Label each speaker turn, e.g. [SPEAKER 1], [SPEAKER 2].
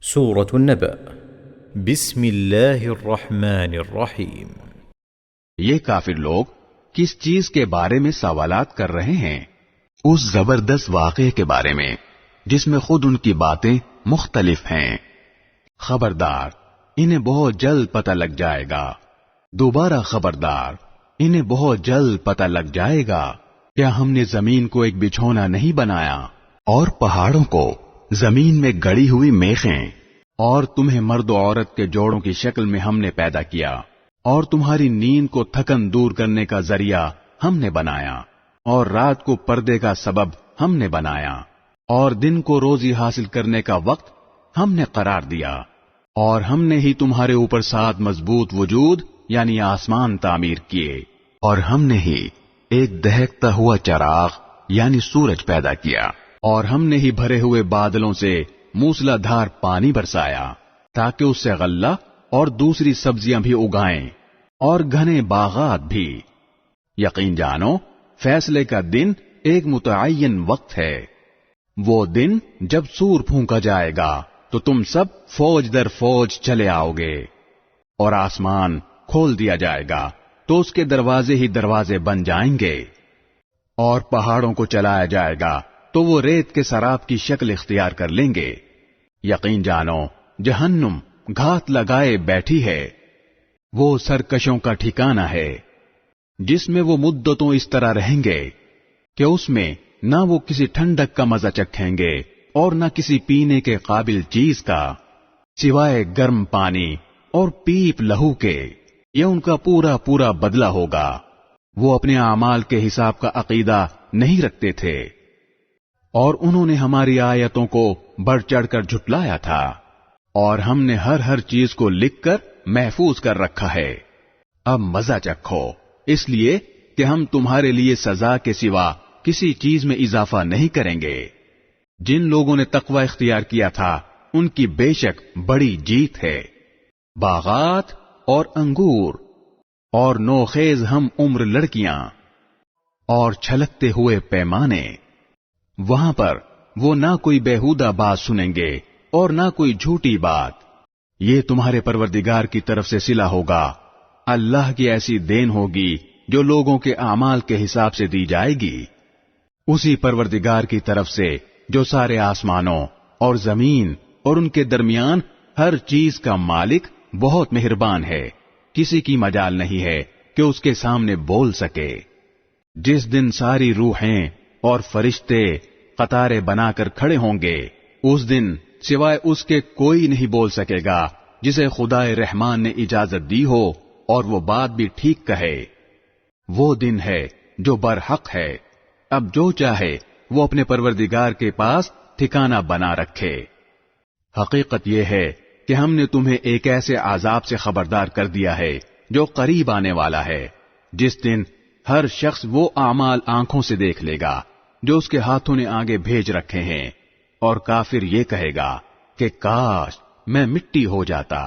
[SPEAKER 1] سورة النبأ بسم اللہ الرحمن الرحیم۔
[SPEAKER 2] یہ کافر لوگ کس چیز کے بارے میں سوالات کر رہے ہیں؟ اس زبردست واقعے کے بارے میں جس میں خود ان کی باتیں مختلف ہیں۔ خبردار، انہیں بہت جلد پتہ لگ جائے گا۔ دوبارہ خبردار، انہیں بہت جلد پتہ لگ جائے گا۔ کیا ہم نے زمین کو ایک بچھونا نہیں بنایا اور پہاڑوں کو زمین میں گڑی ہوئی میخیں، اور تمہیں مرد و عورت کے جوڑوں کی شکل میں ہم نے پیدا کیا، اور تمہاری نیند کو تھکن دور کرنے کا ذریعہ ہم نے بنایا، اور رات کو پردے کا سبب ہم نے بنایا، اور دن کو روزی حاصل کرنے کا وقت ہم نے قرار دیا، اور ہم نے ہی تمہارے اوپر 7 مضبوط وجود یعنی آسمان تعمیر کیے، اور ہم نے ہی ایک دہکتا ہوا چراغ یعنی سورج پیدا کیا، اور ہم نے ہی بھرے ہوئے بادلوں سے موسلا دھار پانی برسایا تاکہ اس سے غلہ اور دوسری سبزیاں بھی اگائیں اور گھنے باغات بھی۔ یقین جانو فیصلے کا دن ایک متعین وقت ہے۔ وہ دن جب سور پھونکا جائے گا تو تم سب فوج در فوج چلے آؤ گے، اور آسمان کھول دیا جائے گا تو اس کے دروازے ہی دروازے بن جائیں گے، اور پہاڑوں کو چلایا جائے گا تو وہ ریت کے سراب کی شکل اختیار کر لیں گے۔ یقین جانو جہنم گھات لگائے بیٹھی ہے، وہ سرکشوں کا ٹھکانہ ہے، جس میں وہ مدتوں اس طرح رہیں گے کہ اس میں نہ وہ کسی ٹھنڈک کا مزہ چکھیں گے اور نہ کسی پینے کے قابل چیز کا سوائے گرم پانی اور پیپ لہو کے۔ یہ ان کا پورا پورا بدلہ ہوگا۔ وہ اپنے اعمال کے حساب کا عقیدہ نہیں رکھتے تھے، اور انہوں نے ہماری آیتوں کو بڑھ چڑھ کر جھٹلایا تھا، اور ہم نے ہر چیز کو لکھ کر محفوظ کر رکھا ہے۔ اب مزہ چکھو، اس لیے کہ ہم تمہارے لیے سزا کے سوا کسی چیز میں اضافہ نہیں کریں گے۔ جن لوگوں نے تقوی اختیار کیا تھا ان کی بے شک بڑی جیت ہے۔ باغات اور انگور اور نوخیز ہم عمر لڑکیاں اور چھلکتے ہوئے پیمانے، وہاں پر وہ نہ کوئی بیہودہ بات سنیں گے اور نہ کوئی جھوٹی بات۔ یہ تمہارے پروردگار کی طرف سے صلہ ہوگا، اللہ کی ایسی دین ہوگی جو لوگوں کے اعمال کے حساب سے دی جائے گی، اسی پروردگار کی طرف سے جو سارے آسمانوں اور زمین اور ان کے درمیان ہر چیز کا مالک بہت مہربان ہے، کسی کی مجال نہیں ہے کہ اس کے سامنے بول سکے۔ جس دن ساری روحیں اور فرشتے قطاریں بنا کر کھڑے ہوں گے، اس دن سوائے اس کے کوئی نہیں بول سکے گا جسے خدائے رحمان نے اجازت دی ہو اور وہ بات بھی ٹھیک کہے۔ وہ دن ہے جو برحق ہے۔ اب جو چاہے وہ اپنے پروردگار کے پاس ٹھکانہ بنا رکھے۔ حقیقت یہ ہے کہ ہم نے تمہیں ایک ایسے عذاب سے خبردار کر دیا ہے جو قریب آنے والا ہے، جس دن ہر شخص وہ اعمال آنکھوں سے دیکھ لے گا جو اس کے ہاتھوں نے آگے بھیج رکھے ہیں، اور کافر یہ کہے گا کہ کاش میں مٹی ہو جاتا۔